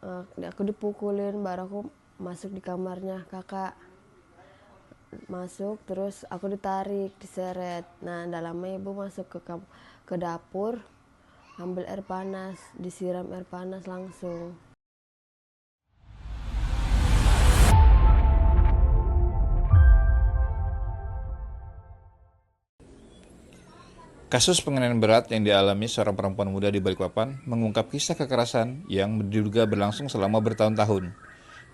Aku dipukulin, baru aku masuk di kamarnya kakak. Masuk terus aku ditarik, diseret. Nah dalamnya ibu masuk ke dapur, ambil air panas, disiram air panas langsung. Kasus penganiayaan berat yang dialami seorang perempuan muda di Balikpapan mengungkap kisah kekerasan yang diduga berlangsung selama bertahun-tahun.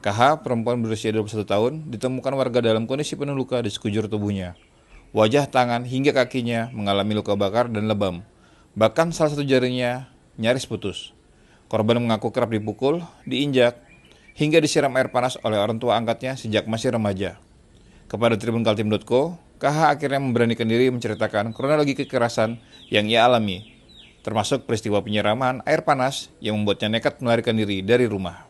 KH, perempuan berusia 21 tahun, ditemukan warga dalam kondisi penuh luka di sekujur tubuhnya. Wajah, tangan, hingga kakinya mengalami luka bakar dan lebam. Bahkan salah satu jarinya nyaris putus. Korban mengaku kerap dipukul, diinjak, hingga disiram air panas oleh orang tua angkatnya sejak masih remaja. Kepada tribunkaltim.co, KH akhirnya memberanikan diri menceritakan kronologi kekerasan yang ia alami, termasuk peristiwa penyiraman air panas yang membuatnya nekat melarikan diri dari rumah.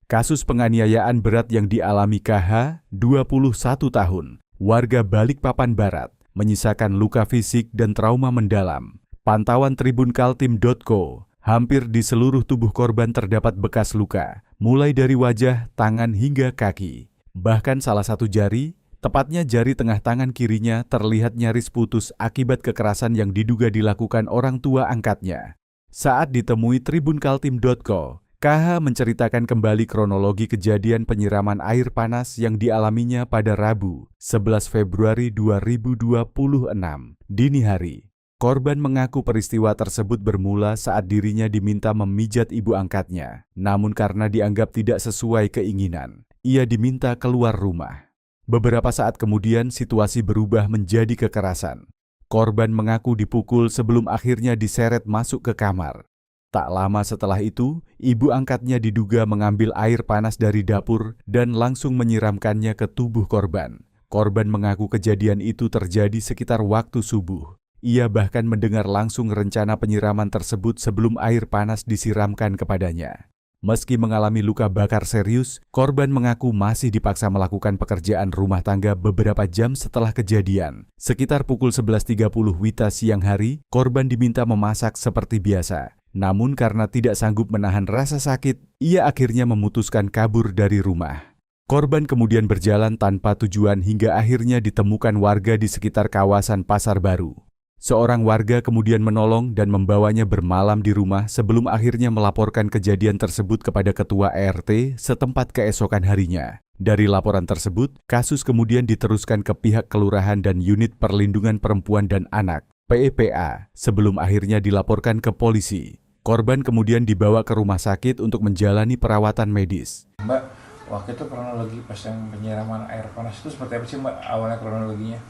Kasus penganiayaan berat yang dialami KH, 21 tahun, warga Balikpapan Barat, menyisakan luka fisik dan trauma mendalam. Pantauan tribunkaltim.co, hampir di seluruh tubuh korban terdapat bekas luka, mulai dari wajah, tangan hingga kaki. Bahkan salah satu jari, tepatnya jari tengah tangan kirinya, terlihat nyaris putus akibat kekerasan yang diduga dilakukan orang tua angkatnya. Saat ditemui tribunkaltim.co, KH menceritakan kembali kronologi kejadian penyiraman air panas yang dialaminya pada Rabu, 11 Februari 2026, dini hari. Korban mengaku peristiwa tersebut bermula saat dirinya diminta memijat ibu angkatnya, namun karena dianggap tidak sesuai keinginan, ia diminta keluar rumah. Beberapa saat kemudian situasi berubah menjadi kekerasan. Korban mengaku dipukul sebelum akhirnya diseret masuk ke kamar. Tak lama setelah itu, ibu angkatnya diduga mengambil air panas dari dapur dan langsung menyiramkannya ke tubuh korban. Korban mengaku kejadian itu terjadi sekitar waktu subuh. Ia bahkan mendengar langsung rencana penyiraman tersebut sebelum air panas disiramkan kepadanya. Meski mengalami luka bakar serius, korban mengaku masih dipaksa melakukan pekerjaan rumah tangga beberapa jam setelah kejadian. Sekitar pukul 11.30 WITA siang hari, korban diminta memasak seperti biasa. Namun karena tidak sanggup menahan rasa sakit, ia akhirnya memutuskan kabur dari rumah. Korban kemudian berjalan tanpa tujuan hingga akhirnya ditemukan warga di sekitar kawasan Pasar Baru. Seorang warga kemudian menolong dan membawanya bermalam di rumah sebelum akhirnya melaporkan kejadian tersebut kepada Ketua RT setempat keesokan harinya. Dari laporan tersebut, kasus kemudian diteruskan ke pihak kelurahan dan unit perlindungan perempuan dan anak, PEPA, sebelum akhirnya dilaporkan ke polisi. Korban kemudian dibawa ke rumah sakit untuk menjalani perawatan medis. Mbak, waktu itu kronologi pas yang penyiraman air panas itu seperti apa sih Mbak awalnya kronologinya?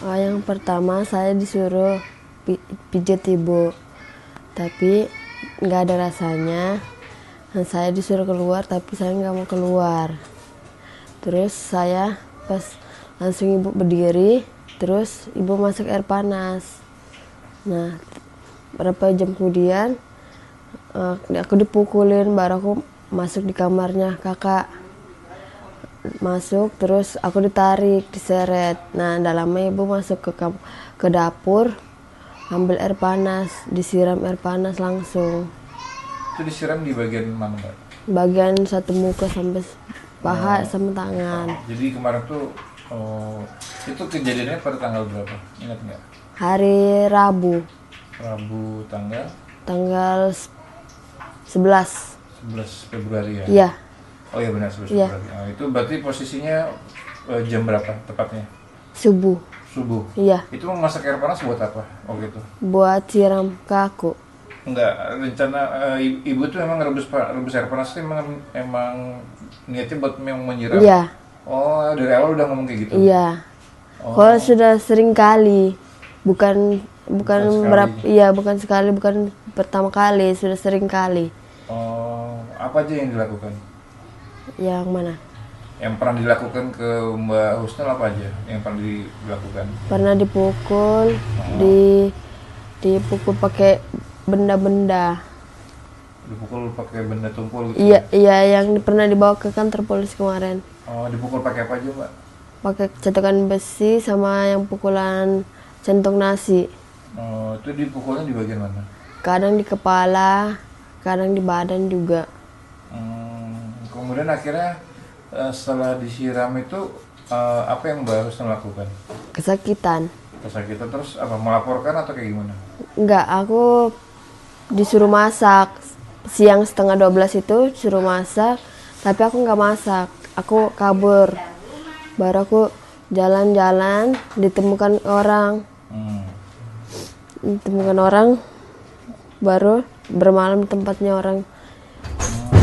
Yang pertama saya disuruh pijat ibu, tapi nggak ada rasanya. Dan saya disuruh keluar, tapi saya nggak mau keluar. Terus saya pas langsung ibu berdiri, terus ibu masuk air panas. Nah, berapa jam kemudian aku dipukulin, baru aku masuk di kamarnya kakak. Masuk terus aku ditarik, diseret. Nah dalamnya ibu masuk ke dapur, ambil air panas, disiram air panas langsung. Itu disiram di bagian mana Mbak? Bagian satu muka sampai paha sama tangan. Jadi kemarin tuh itu kejadiannya pada tanggal berapa? Ingat nggak? Hari Rabu, Rabu tanggal 11. 11 Februari ya? Iya, Oh iya benar 11 Iya. Februari. Itu berarti posisinya jam berapa tepatnya? subuh. Subuh. Iya, Itu mau masak air panas buat apa? Oh gitu. buat siram ke aku. Enggak, rencana ibu tuh emang rebus air panas tuh emang niatnya buat memang menyiram. Iya, Oh, dari awal udah ngomong kayak gitu. iya. Oh, Kalau sudah sering kali, bukan sekali. bukan sekali, bukan pertama kali, sudah sering kali. oh, apa aja yang dilakukan? Yang mana? Yang pernah dilakukan ke Mbak Husnul apa aja yang pernah dilakukan? Pernah dipukul, dipukul pakai benda-benda. Dipukul pakai benda tumpul gitu? Iya, iya yang pernah dibawa ke kantor polisi kemarin. Oh, dipukul pakai apa aja Mbak? Pakai cetakan besi sama yang pukulan centong nasi. Oh, itu dipukulnya di bagian mana? Kadang di kepala, kadang di badan juga. Kemudian akhirnya setelah disiram itu apa yang Mbak Husna lakukan? Kesakitan. Kesakitan terus apa? Melaporkan atau kayak gimana? Enggak, aku disuruh masak. Siang setengah 12 itu suruh masak, tapi aku nggak masak. Aku kabur. Baru aku jalan-jalan, ditemukan orang. Ditemukan orang, baru bermalam tempatnya orang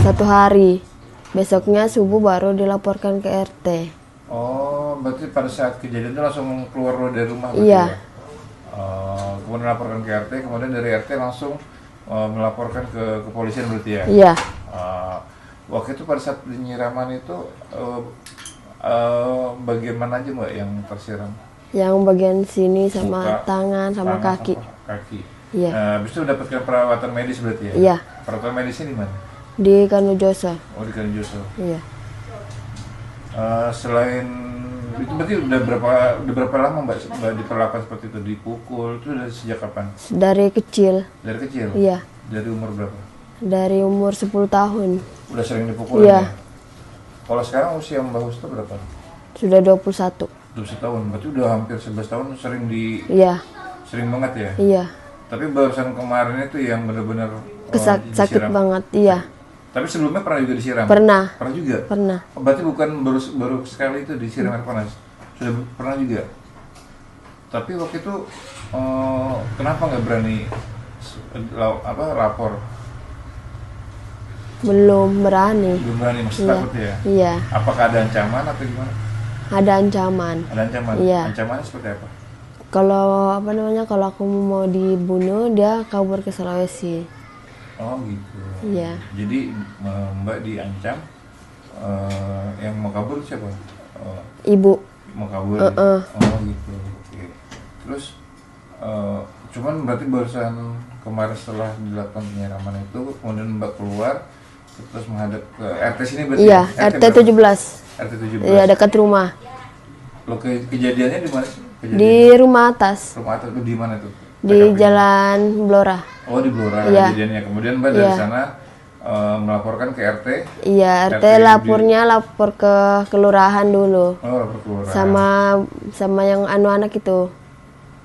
1 hari. Besoknya subuh baru dilaporkan ke RT. Oh, berarti pada saat kejadian itu langsung keluar dari rumah? Iya. Ya? Kemudian laporkan ke RT, kemudian dari RT langsung melaporkan ke kepolisian berarti ya? Iya. Waktu itu pada saat penyiraman itu bagian mana aja Mbak yang tersiram? Yang bagian sini sama Muka, tangan sama kaki. Kaki. Iya. Habis itu mendapatkan perawatan medis berarti ya? Iya. Perawatan medisnya di mana? Di Kanujoso. Oh, di Kanjuso. Iya. Selain itu berarti udah berapa lama Mbak diperlakukan seperti itu, dipukul itu dari sejak kapan? Dari kecil. Dari kecil? Iya. Dari umur berapa? Dari umur 10 tahun. Udah sering dipukul? Iya. Ya? Kalau sekarang usia Mbak Husna berapa? Sudah 21. 21 tahun, berarti udah hampir 11 tahun sering Iya. sering banget ya? Iya. Tapi barusan kemarin itu yang benar-benar Sakit disiram. banget. Iya. Tapi sebelumnya pernah juga disiram? Pernah. Pernah juga? Pernah. Oh, berarti bukan baru sekali itu disiram air panas? Sudah pernah juga? Tapi waktu itu kenapa nggak berani lapor? Belum berani. Belum berani, masih Iya. takut ya? Iya. Apakah ada ancaman atau gimana? Ada ancaman. Ada ancaman? Iya. Ancamannya seperti apa? Kalau kalau aku mau dibunuh, dia kabur ke Sulawesi. Oh gitu. Iya. Jadi Mbak diancam, yang mau kabur siapa? Ibu. Mau kabur? Uh-uh. Oh gitu. Oke. Terus cuman berarti barusan kemarin setelah dilakukan penyiraman itu, kemudian Mbak keluar terus menghadap ke RT sini berarti? Iya, ya? RT 17. RT 17. Iya, dekat rumah. Lo kejadiannya di mana sih? Di rumah atas. Rumah atas itu di mana tuh? Di TKP-nya? Jalan Blora. Oh, di Blora Iya. kejadiannya. Kemudian Mbak dari Iya. sana melaporkan ke RT. Iya, RT lapor ke kelurahan dulu. Oh, lapor ke kelurahan. Sama yang anak itu.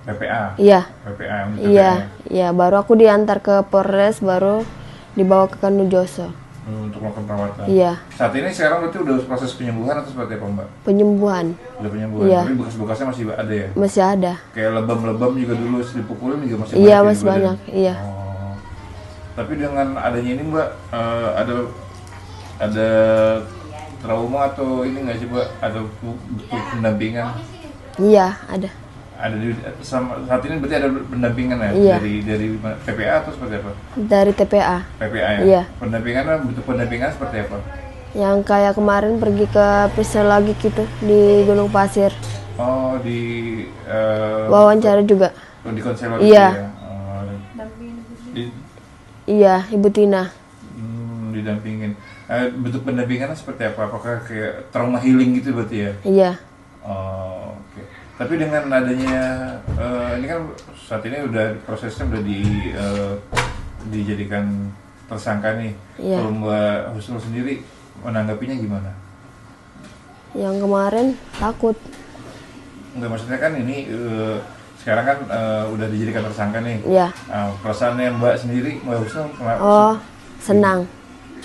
PPA. Iya. PPA. Iya, iya, baru aku diantar ke Polres, baru dibawa ke Kanujoso. Untuk melakukan perawatan. Iya, Saat ini sekarang berarti udah proses penyembuhan atau seperti apa Mbak? penyembuhan Udah penyembuhan. Iya. Tapi bekas-bekasnya masih ada ya? masih ada. Kayak lebam-lebam juga dulu dipukulin juga masih Iya, banyak ya masih di badan? banyak. Iya. Oh. Tapi dengan adanya ini Mbak, ada trauma atau ini nggak sih Mbak? Ada butuh pendampingan? Iya, ada. Ada saat ini berarti ada pendampingan ya? Iya. Dari PPA atau seperti apa? Dari TPA. PPA ya? Iya. Pendampingannya butuh pendampingan seperti apa? Yang kayak kemarin pergi ke fisiologi gitu di Gunung Pasir. Oh, Wawancara juga. di konselor Iya. gitu ya? Oh, Iya, Ibu Tina. didampingin. Bentuk pendampingannya seperti apa? Apakah kayak trauma healing gitu berarti ya? Iya. Oh, oke. Tapi dengan adanya ini kan saat ini prosesnya udah dijadikan tersangka nih. Iya. Kalau Mbak Husnul sendiri menanggapinya gimana? Yang kemarin takut. Enggak, maksudnya kan ini sekarang kan udah dijadikan tersangka nih. Iya. Perasaannya Mbak sendiri, Mbak Husnul Oh, senang.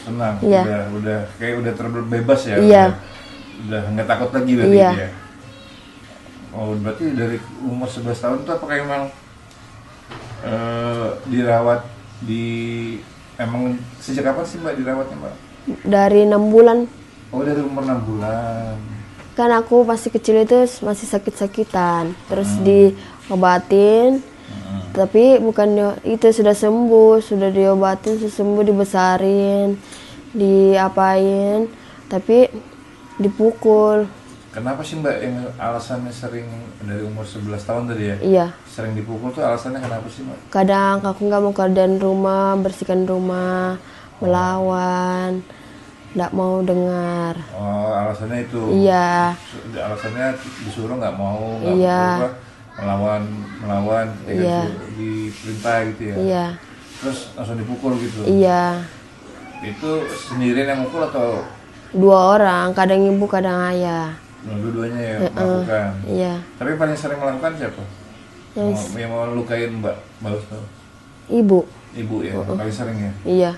senang. Iya. Udah kayak terbebas ya. Iya. Udah nggak takut lagi berarti Iya. ya. Oh, berarti dari umur 11 tahun tuh apakah emang dirawat emang sejak kapan sih Mbak dirawatnya Mbak? Dari 6 bulan. Oh, dari umur 6 bulan. Kan aku masih kecil itu masih sakit-sakitan. Terus diobatin. Tapi bukan itu sudah sembuh, sudah diobatin, sudah sembuh, dibesarin, diapain. Tapi dipukul. Kenapa sih Mbak yang alasannya sering dari umur 11 tahun tadi ya? Iya. Sering dipukul tuh alasannya kenapa sih Mbak? Kadang aku nggak mau keadaan rumah, bersihkan rumah, melawan, nggak mau dengar. Oh, alasannya itu. Iya. Alasannya disuruh nggak mau, nggak Iya. apa, melawan, Iya. diperintah gitu ya. Iya. Terus langsung dipukul gitu. Iya, Itu sendirian yang mukul atau 2 orang, kadang ibu kadang ayah. dua-duanya ya melakukan? Iya, Tapi paling sering melakukan siapa? Yang- Yang mau lukain Mbak Usno? ibu. Ibu ya, paling sering ya. Iya,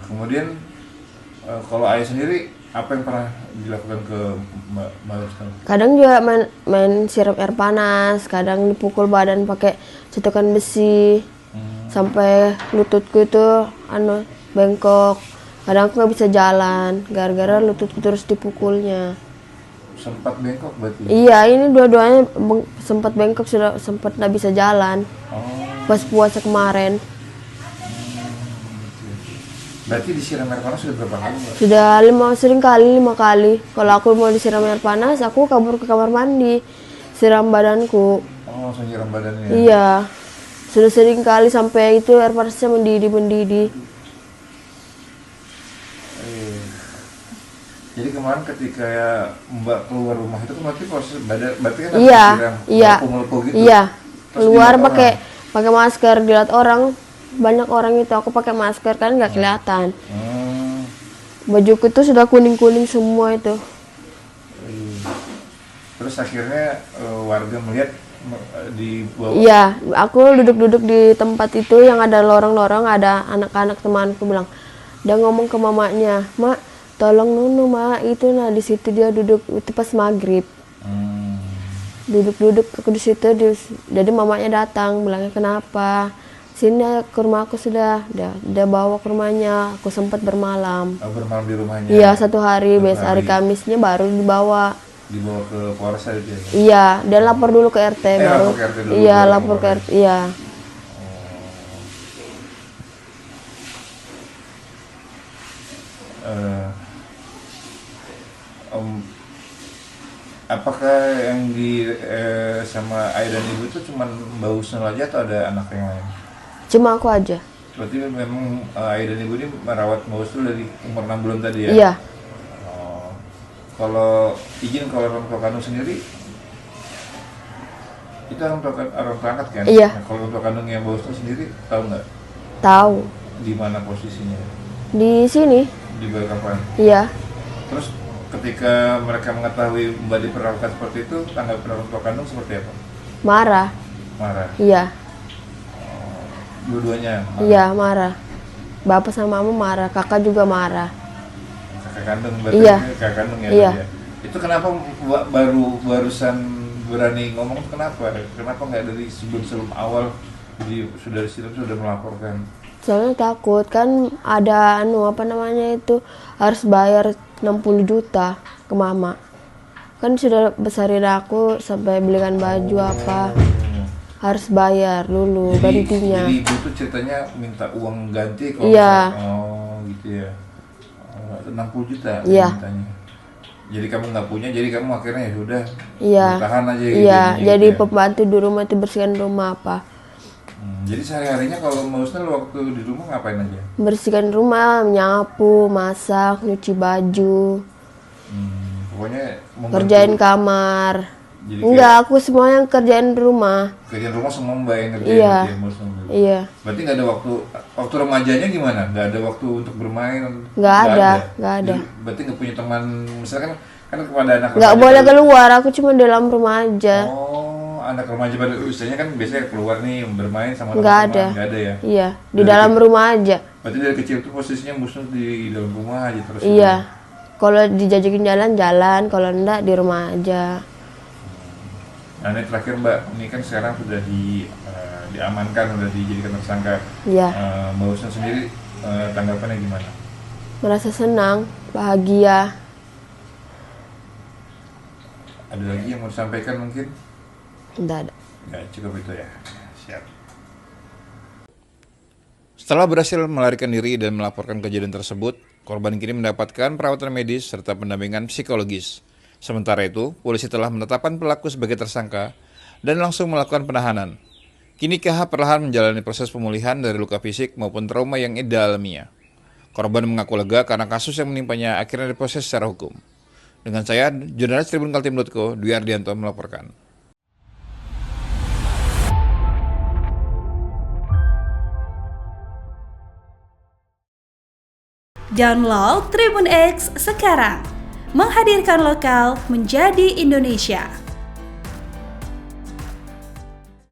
Kemudian kalau ayah sendiri apa yang pernah dilakukan ke Mbak Usno? kadang juga main siram air panas, kadang dipukul badan pakai cetukan besi sampai lututku itu bengkok. Kadang aku nggak bisa jalan gara-gara lututku terus dipukulnya. Sempat bengkok berarti? Iya, ini dua-duanya sempat bengkok, sudah sempat nggak bisa jalan Oh, pas puasa kemarin. berarti disiram air panas sudah berapa kali Mbak? Sudah 5 kali. Kalau aku mau disiram air panas, aku kabur ke kamar mandi, siram badanku. Oh, langsung nyiram badannya? Iya, sudah sering kali sampai itu air panasnya mendidih. Eh, Jadi kemarin ketika Mbak keluar rumah itu kan berarti proses berarti kan harus Iya, disiram iya, melepuh gitu. iya. Terus Keluar dilihat pakai masker, dilihat orang, banyak orang itu. Aku pakai masker kan nggak kelihatan. Bajuku tuh sudah kuning semua itu. Terus akhirnya warga melihat dibawa. Iya, aku duduk-duduk di tempat itu yang ada lorong-lorong, ada anak-anak temanku bilang, dia ngomong ke mamanya, "Mak, tolong Nunu, Mak." Itu nah di situ dia duduk itu pas maghrib. Duduk-duduk aku di situ, jadi mamanya datang, bilangnya kenapa? Sini ke rumah aku sudah, dia bawa ke rumahnya, aku sempat bermalam. Bermalam di rumahnya. Iya, 1 hari, besok hari Kamisnya baru dibawa ke Polres aja ya. Iya, dia lapor dulu ke RT baru. Lapor ke RT dulu, Iya, baru lapor ke Polres. RT. Iya. Apakah yang sama ayah dan ibu itu cuma Mbak Husnul aja atau ada anak yang lain? Cuma aku aja. Berarti memang ayah dan ibu ini merawat Mbak Husnul dari umur 6 bulan tadi ya? Iya. Oh. Kalau izin kalau orang tua kandung sendiri itu orang tua angkat kan? Iya. Nah, kalau orang tua kandung yang Mbak Husnul sendiri tahu nggak Tahu. di mana posisinya? Di sini. Di Balikpapan. Iya. Terus ketika mereka mengetahui Mbak diperlakukan seperti itu, tanggapan orang tua kandung seperti apa? Marah. Marah. Iya. Dua-duanya marah. Iya, marah. Bapak sama mama marah, kakak juga marah. Kakak kandung berarti Iya. kakak kandung ya? Iya. Dia. Itu kenapa barusan berani ngomong tuh kenapa? Kenapa nggak dari sebelum awal sudah disitu sudah melaporkan? Soalnya takut kan ada itu harus bayar 60 juta ke mama. Kan sudah besarin aku sampai belikan baju apa. Harus bayar dulu gantinya. Jadi ibu tuh ceritanya minta uang ganti kalau Iya. oh gitu ya. 60 juta Iya. mintanya. Jadi kamu nggak punya, jadi kamu akhirnya ya sudah Iya. bertahan aja gitu. Iya, jadinya jadi gitu ya. pembantu di rumah itu bersihkan rumah apa. Jadi sehari-harinya kalau Mbak Husnul waktu di rumah ngapain aja? Bersihkan rumah, menyapu, masak, nyuci baju, Pokoknya kerjain kamar. Jadi Enggak, aku semuanya kerjain di rumah. kerjaan rumah semua Mbak yang ngerjain Iya. gitu ya, Mbak Husnul. Iya, Berarti nggak ada waktu remajanya gimana? Nggak ada waktu untuk bermain? Nggak ada. Jadi, berarti nggak punya teman, misalkan kan kepada anak nggak remaja boleh pada- keluar, aku cuma di dalam rumah aja. Oh, anak remaja pada usianya kan biasanya keluar nih bermain sama Nggak teman-teman. ada. Nggak ada ya? Iya, di dalam rumah aja. Berarti dari kecil tuh posisinya Mbak Husnul di dalam rumah aja terus. Iya, kalau dijajakin jalan-jalan, kalau enggak di rumah aja. Nah ini terakhir Mbak, ini kan sekarang sudah diamankan, sudah dijadikan tersangka. Iya, Mbak Husnul sendiri tanggapannya gimana? merasa senang, bahagia. Ada lagi yang mau disampaikan mungkin? Enggak ada. Ya cukup itu ya. Siap. Setelah berhasil melarikan diri dan melaporkan kejadian tersebut, korban kini mendapatkan perawatan medis serta pendampingan psikologis. Sementara itu, polisi telah menetapkan pelaku sebagai tersangka dan langsung melakukan penahanan. Kini KH perlahan menjalani proses pemulihan dari luka fisik maupun trauma yang ia alaminya. Korban mengaku lega karena kasus yang menimpanya akhirnya diproses secara hukum. Dengan saya, jurnalis tribunkaltim.co, Dwi Ardianto melaporkan. Download Tribun X sekarang. Menghadirkan lokal menjadi Indonesia.